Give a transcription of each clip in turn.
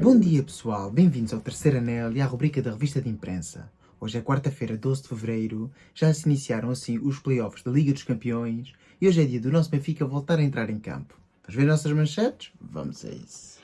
Bom dia pessoal, bem-vindos ao Terceiro Anel e à rubrica da revista de imprensa. Hoje é quarta-feira, 12 de fevereiro, já se iniciaram assim os playoffs da Liga dos Campeões e hoje é dia do nosso Benfica voltar a entrar em campo. Vamos ver nossas manchetes? Vamos a isso.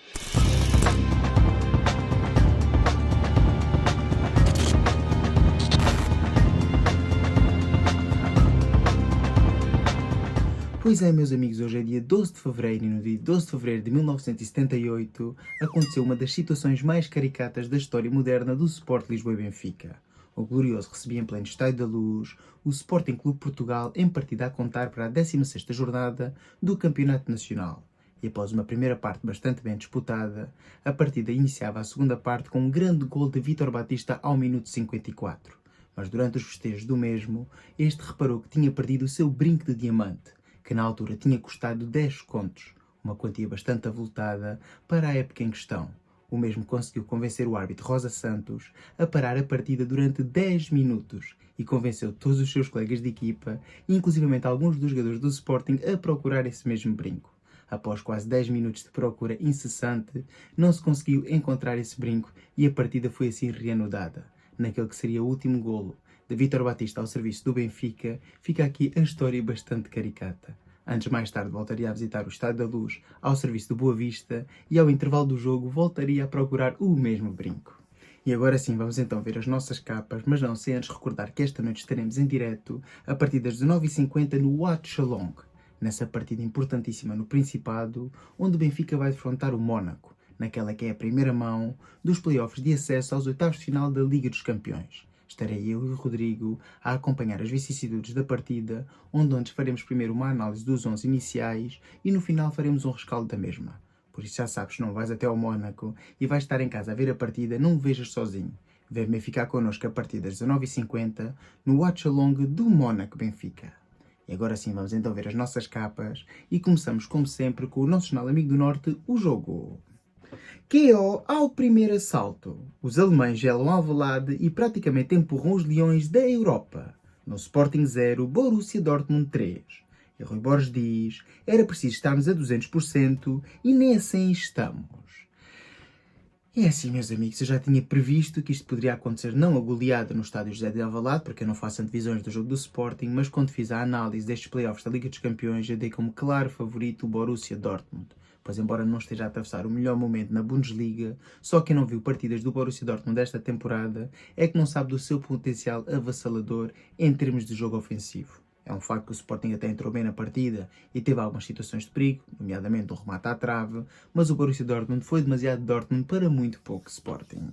Pois é, meus amigos, hoje é dia 12 de fevereiro e no dia 12 de fevereiro de 1978 aconteceu uma das situações mais caricatas da história moderna do Sport Lisboa e Benfica. O Glorioso recebia em pleno Estádio da Luz o Sporting Clube Portugal em partida a contar para a 16ª jornada do Campeonato Nacional. E após uma primeira parte bastante bem disputada, a partida iniciava a segunda parte com um grande gol de Vítor Batista ao minuto 54. Mas durante os festejos do mesmo, este reparou que tinha perdido o seu brinco de diamante, que na altura tinha custado 10 contos, uma quantia bastante avultada para a época em questão. O mesmo conseguiu convencer o árbitro Rosa Santos a parar a partida durante 10 minutos e convenceu todos os seus colegas de equipa, inclusivamente alguns dos jogadores do Sporting, a procurar esse mesmo brinco. Após quase 10 minutos de procura incessante, não se conseguiu encontrar esse brinco e a partida foi assim reanudada. Naquele que seria o último golo de Vítor Batista ao serviço do Benfica, fica aqui a história bastante caricata. Antes, mais tarde, voltaria a visitar o Estádio da Luz ao serviço do Boa Vista e ao intervalo do jogo voltaria a procurar o mesmo brinco. E agora sim, vamos então ver as nossas capas, mas não sem antes recordar que esta noite estaremos em direto a partir das 19h50 no Watch Along, nessa partida importantíssima no Principado, onde o Benfica vai defrontar o Mónaco, naquela que é a primeira mão dos playoffs de acesso aos oitavos de final da Liga dos Campeões. Estarei eu e o Rodrigo a acompanhar as vicissitudes da partida, onde antes faremos primeiro uma análise dos 11 iniciais e no final faremos um rescaldo da mesma. Por isso já sabes, se não vais até ao Mónaco e vais estar em casa a ver a partida, não o vejas sozinho. Vem ficar connosco a partir das 19h50 no Watch Along do Mónaco Benfica. E agora sim, vamos então ver as nossas capas e começamos como sempre com o nosso jornal amigo do Norte, o jogo. KO ao primeiro assalto. Os alemães gelam Alvalade e praticamente empurram os leões da Europa. No Sporting 0, Borussia Dortmund 3. E Rui Borges diz, era preciso estarmos a 200% e nem assim estamos. É assim, meus amigos, eu já tinha previsto que isto poderia acontecer não a goleada no estádio José de Alvalade, porque eu não faço antevisões do jogo do Sporting, mas quando fiz a análise destes playoffs da Liga dos Campeões, eu dei como claro favorito o Borussia Dortmund. Pois embora não esteja a atravessar o melhor momento na Bundesliga, só quem não viu partidas do Borussia Dortmund desta temporada é que não sabe do seu potencial avassalador em termos de jogo ofensivo. É um facto que o Sporting até entrou bem na partida e teve algumas situações de perigo, nomeadamente um remate à trave, mas o Borussia Dortmund foi demasiado Dortmund para muito pouco Sporting.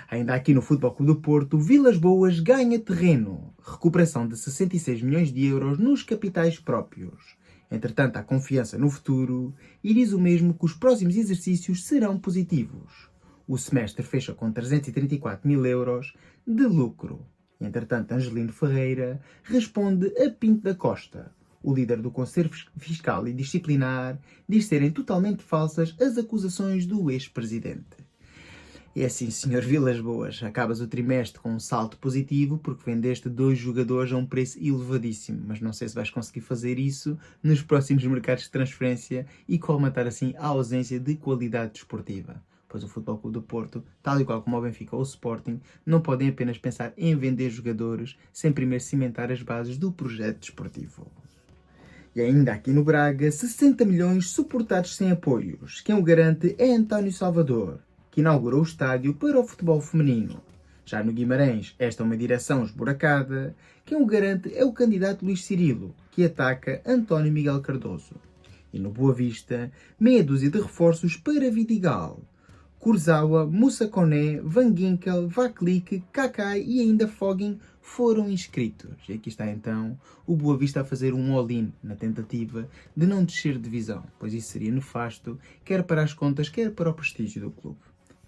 Ainda aqui no Futebol Clube do Porto, Vilas Boas ganha terreno. Recuperação de 66 milhões de euros nos capitais próprios. Entretanto, há confiança no futuro e diz o mesmo que os próximos exercícios serão positivos. O semestre fecha com 334 mil euros de lucro. Entretanto, Angelino Ferreira responde a Pinto da Costa. O líder do Conselho Fiscal e Disciplinar diz serem totalmente falsas as acusações do ex-presidente. E assim, Sr. Vilas Boas, acabas o trimestre com um salto positivo porque vendeste 2 jogadores a um preço elevadíssimo, mas não sei se vais conseguir fazer isso nos próximos mercados de transferência e colmatar assim a ausência de qualidade desportiva. Pois o Futebol Clube do Porto, tal e qual como o Benfica ou o Sporting, não podem apenas pensar em vender jogadores sem primeiro cimentar as bases do projeto desportivo. E ainda aqui no Braga, 60 milhões suportados sem apoios. Quem o garante é António Salvador, que inaugurou o estádio para o futebol feminino. Já no Guimarães, esta é uma direção esburacada. Quem o garante é o candidato Luís Cirilo, que ataca António Miguel Cardoso. E no Boa Vista, meia dúzia de reforços para Vidigal. Kurzawa, Moussa Koné, Van Ginkel, Vaklik, Kakai e ainda Fogging foram inscritos. E aqui está então o Boa Vista a fazer um all-in na tentativa de não descer de divisão, pois isso seria nefasto, quer para as contas, quer para o prestígio do clube.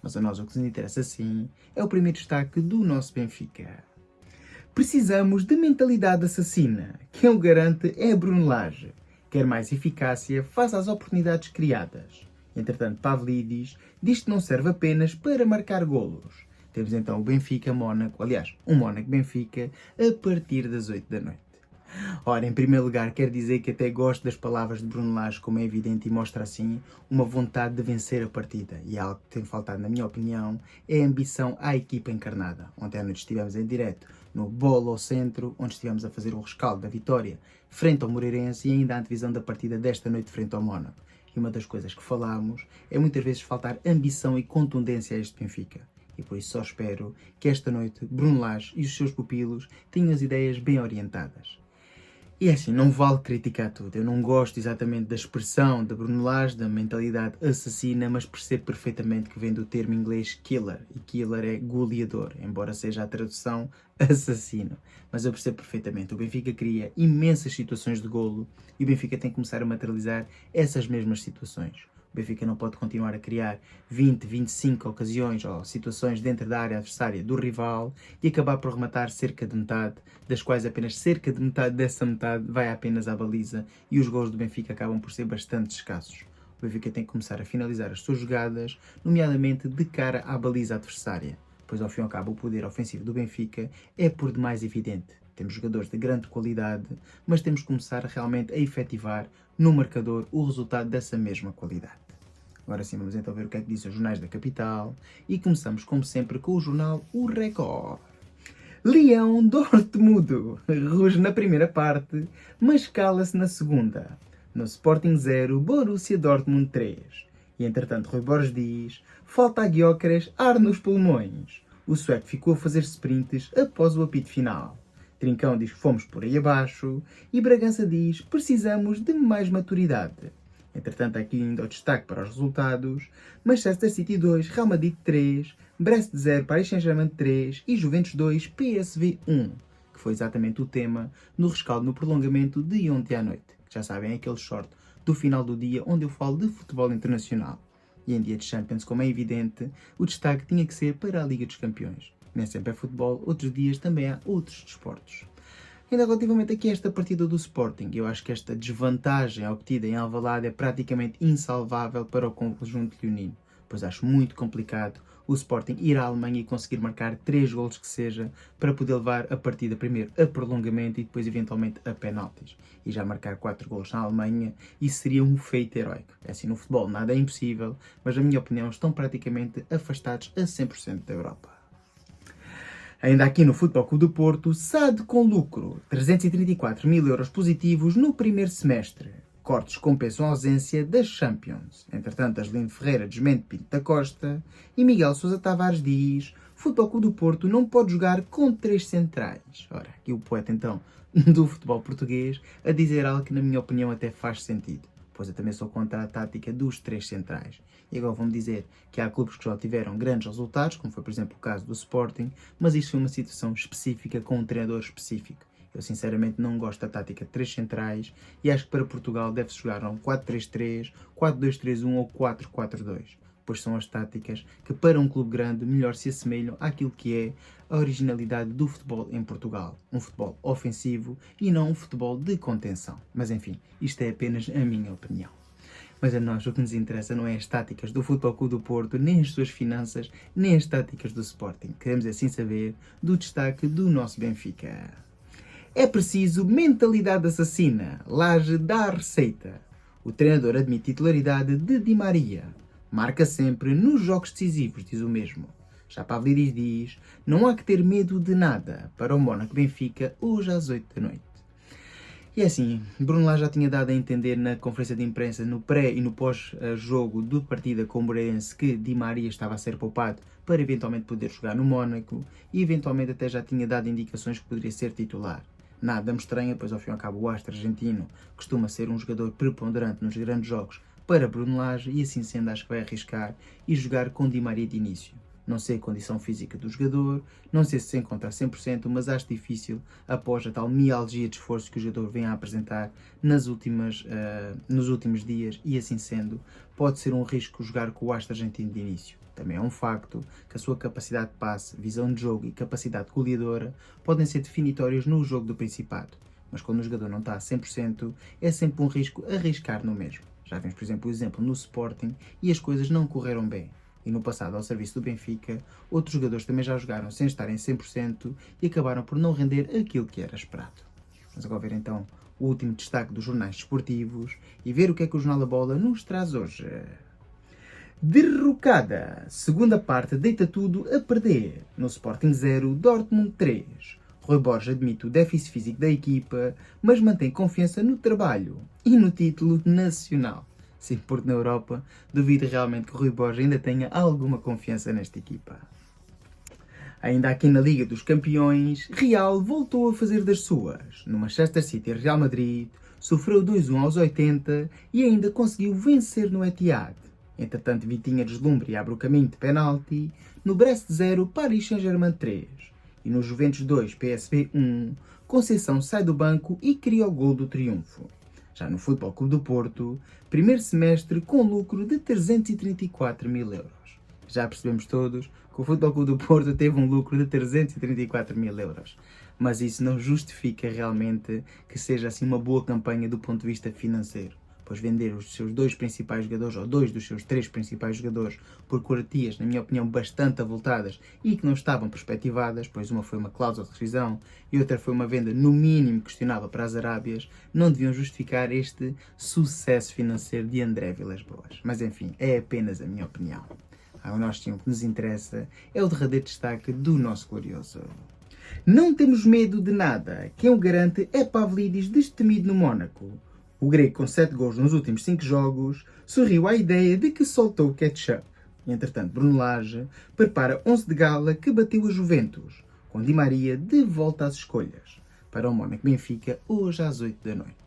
Mas a nós o que nos interessa sim é o primeiro destaque do nosso Benfica. Precisamos de mentalidade assassina. Quem o garante é Bruno Lage. Quer mais eficácia face às oportunidades criadas. Entretanto, Pavlidis diz que não serve apenas para marcar golos. Temos então o Benfica-Mónaco, aliás, um Mónaco-Benfica, a partir das 8 da noite. Ora, em primeiro lugar, quero dizer que até gosto das palavras de Bruno Lage, como é evidente, e mostra assim uma vontade de vencer a partida. E algo que tem faltado, na minha opinião, é a ambição à equipa encarnada. Ontem à noite estivemos em direto no Bolo ao Centro, onde estivemos a fazer o rescaldo da vitória frente ao Moreirense e ainda a antevisão da partida desta noite frente ao Mónaco. E uma das coisas que falámos é muitas vezes faltar ambição e contundência a este Benfica. E por isso só espero que esta noite Bruno Lage e os seus pupilos tenham as ideias bem orientadas. E é assim, não vale criticar tudo. Eu não gosto exatamente da expressão da Bruno Lage, da mentalidade assassina, mas percebo perfeitamente que vem do termo inglês killer. E killer é goleador, embora seja a tradução assassino. Mas eu percebo perfeitamente. O Benfica cria imensas situações de golo e o Benfica tem que começar a materializar essas mesmas situações. O Benfica não pode continuar a criar 20, 25 ocasiões ou situações dentro da área adversária do rival e acabar por rematar cerca de metade, das quais apenas cerca de metade dessa metade vai apenas à baliza e os gols do Benfica acabam por ser bastante escassos. O Benfica tem que começar a finalizar as suas jogadas, nomeadamente de cara à baliza adversária, pois ao fim e ao cabo o poder ofensivo do Benfica é por demais evidente. Temos jogadores de grande qualidade, mas temos que começar realmente a efetivar no marcador o resultado dessa mesma qualidade. Agora sim, vamos então ver o que é que dizem os jornais da capital e começamos, como sempre, com o jornal O Record. Leão Dortmund ruge na primeira parte, mas cala-se na segunda. No Sporting 0, Borussia Dortmund 3. E entretanto, Rui Borges diz: falta a Gyökeres ar nos pulmões. O sueco ficou a fazer sprints após o apito final. Trincão diz que fomos por aí abaixo e Bragança diz precisamos de mais maturidade. Entretanto, aqui ainda o destaque para os resultados: Manchester City 2, Real Madrid 3, Brest 0, Paris Saint-Germain 3 e Juventus 2, PSV 1, que foi exatamente o tema no rescaldo no prolongamento de ontem à noite. Que já sabem, é aquele short do final do dia onde eu falo de futebol internacional. E em dia de Champions, como é evidente, o destaque tinha que ser para a Liga dos Campeões. Nem sempre é futebol, outros dias também há outros desportos. Ainda relativamente aqui a esta partida do Sporting, eu acho que esta desvantagem obtida em Alvalade é praticamente insalvável para o conjunto leonino, pois acho muito complicado o Sporting ir à Alemanha e conseguir marcar 3 golos que seja para poder levar a partida primeiro a prolongamento e depois eventualmente a penaltis. E já marcar 4 golos na Alemanha, isso seria um feito heroico. É assim, no futebol nada é impossível, mas na minha opinião estão praticamente afastados a 100% da Europa. Ainda aqui no Futebol Clube do Porto, SAD com lucro, 334 mil euros positivos no primeiro semestre. Cortes compensam a ausência das Champions. Entretanto, Aslino Ferreira desmente Pinto da Costa e Miguel Sousa Tavares diz: Futebol Clube do Porto não pode jogar com 3 centrais. Ora, aqui o poeta então do futebol português a dizer algo que na minha opinião até faz sentido, pois eu também sou contra a tática dos 3 centrais. E agora vão-me dizer que há clubes que já tiveram grandes resultados, como foi por exemplo o caso do Sporting, mas isto foi uma situação específica com um treinador específico. Eu sinceramente não gosto da tática de 3 centrais e acho que para Portugal deve-se jogar um 4-3-3, 4-2-3-1 ou 4-4-2, pois são as táticas que para um clube grande melhor se assemelham àquilo que é a originalidade do futebol em Portugal. Um futebol ofensivo e não um futebol de contenção. Mas enfim, isto é apenas a minha opinião. Mas a nós o que nos interessa não é as táticas do Futebol Clube do Porto, nem as suas finanças, nem as táticas do Sporting. Queremos assim saber do destaque do nosso Benfica. É preciso mentalidade assassina. Lage dá a receita. O treinador admite titularidade de Di Maria. Marca sempre nos jogos decisivos, diz o mesmo. Já Pavlidis diz: não há que ter medo de nada para o Mónaco Benfica hoje às 8 da noite. E é assim, Bruno Lage já tinha dado a entender na conferência de imprensa, no pré e no pós-jogo do partida com o Moreirense, que Di Maria estava a ser poupado para eventualmente poder jogar no Mónaco e eventualmente até já tinha dado indicações que poderia ser titular. Nada me estranha, pois ao fim e ao cabo o astro argentino costuma ser um jogador preponderante nos grandes jogos para Bruno Lage e assim sendo acho que vai arriscar e jogar com Di Maria de início. Não sei a condição física do jogador, não sei se encontra a 100%, mas acho difícil após a tal mialgia de esforço que o jogador vem a apresentar nos últimos dias e assim sendo, pode ser um risco jogar com o astro argentino de início. Também é um facto que a sua capacidade de passe, visão de jogo e capacidade goleadora podem ser definitórios no jogo do Principado, mas quando o jogador não está a 100%, é sempre um risco arriscar no mesmo. Já vimos, por exemplo, o exemplo no Sporting e as coisas não correram bem. E no passado, ao serviço do Benfica, outros jogadores também já jogaram sem estarem 100% e acabaram por não render aquilo que era esperado. Vamos agora ver então o último destaque dos jornais desportivos e ver o que é que o Jornal da Bola nos traz hoje. Derrocada. Segunda parte deita tudo a perder. No Sporting 0, Dortmund 3. Rui Borges admite o déficit físico da equipa, mas mantém confiança no trabalho e no título nacional. Sim, porque na Europa duvido realmente que Rui Borges ainda tenha alguma confiança nesta equipa. Ainda aqui na Liga dos Campeões, Real voltou a fazer das suas. No Manchester City, Real Madrid sofreu 2-1 aos 80 e ainda conseguiu vencer no Etihad. Entretanto, Vitinha deslumbra e abre o caminho de penalti. No Brest 0, Paris Saint-Germain 3. E no Juventus 2, PSV 1, Conceição sai do banco e cria o gol do triunfo. Já no Futebol Clube do Porto, primeiro semestre com lucro de 334 mil euros. Já percebemos todos que o Futebol Clube do Porto teve um lucro de 334 mil euros. Mas isso não justifica realmente que seja assim uma boa campanha do ponto de vista financeiro. Pois vender os seus dois principais jogadores, ou dois dos seus três principais jogadores, por quantias, na minha opinião, bastante avultadas e que não estavam perspectivadas, pois uma foi uma cláusula de rescisão e outra foi uma venda no mínimo questionável para as Arábias, não deviam justificar este sucesso financeiro de André Vilas-Boas. Mas enfim, é apenas a minha opinião. O nosso time que nos interessa é o derradeiro destaque do nosso glorioso. Não temos medo de nada. Quem o garante é Pavlidis, destemido no Mónaco. O grego, com 7 gols nos últimos 5 jogos, sorriu à ideia de que soltou o ketchup. Entretanto, Bruno Lage prepara 11 de gala que bateu a Juventus, com Di Maria de volta às escolhas, para o Mónaco Benfica, hoje às 8 da noite.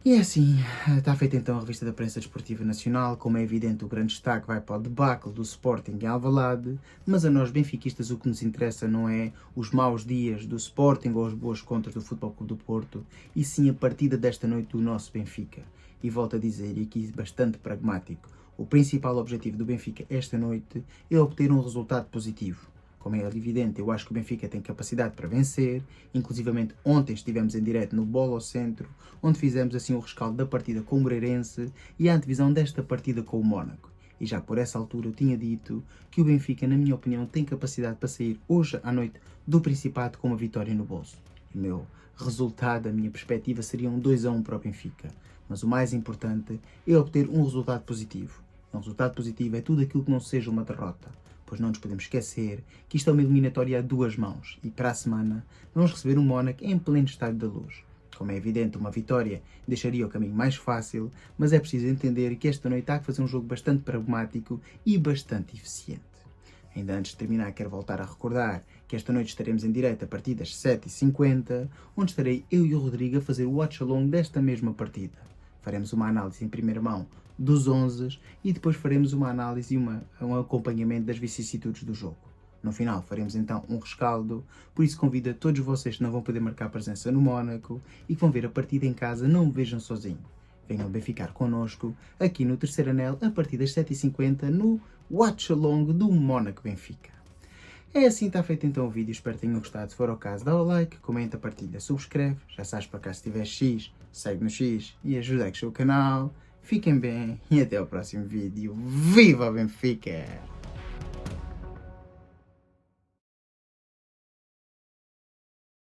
E é assim, está feita então a revista da Prensa Desportiva Nacional. Como é evidente, o grande destaque vai para o debacle do Sporting em Alvalade, mas a nós benfiquistas o que nos interessa não é os maus dias do Sporting ou as boas contras do Futebol Clube do Porto, e sim a partida desta noite do nosso Benfica. E volto a dizer, e aqui bastante pragmático, o principal objetivo do Benfica esta noite é obter um resultado positivo. Como é evidente, eu acho que o Benfica tem capacidade para vencer. Inclusivamente, ontem estivemos em direto no Bola ao Centro, onde fizemos assim o rescaldo da partida com o Moreirense e a antevisão desta partida com o Mónaco. E já por essa altura eu tinha dito que o Benfica, na minha opinião, tem capacidade para sair hoje à noite do Principado com uma vitória no bolso. O meu resultado, a minha perspectiva, seria um 2-1 para o Benfica. Mas o mais importante é obter um resultado positivo. Um resultado positivo é tudo aquilo que não seja uma derrota. Pois não nos podemos esquecer que isto é uma eliminatória a duas mãos e para a semana vamos receber um Mónaco em pleno estádio da Luz. Como é evidente, uma vitória deixaria o caminho mais fácil, mas é preciso entender que esta noite há que fazer um jogo bastante pragmático e bastante eficiente. Ainda antes de terminar, quero voltar a recordar que esta noite estaremos em direto a partir das 7h50, onde estarei eu e o Rodrigo a fazer o watch-along desta mesma partida. Faremos uma análise em primeira mão dos 11 e depois faremos uma análise e um acompanhamento das vicissitudes do jogo. No final faremos então um rescaldo, por isso convido a todos vocês que não vão poder marcar presença no Mónaco e que vão ver a partida em casa, não me vejam sozinho. Venham bem ficar connosco aqui no Terceiro Anel a partir das 7h50 no Watch Along do Mónaco Benfica. É assim, está feito então o vídeo, espero que tenham gostado. Se for o caso, dá o like, comenta, partilha, subscreve. Já sabes, para cá, se tiver X, segue no X e ajuda a crescer o canal. Fiquem bem e até ao próximo vídeo. Viva o Benfica!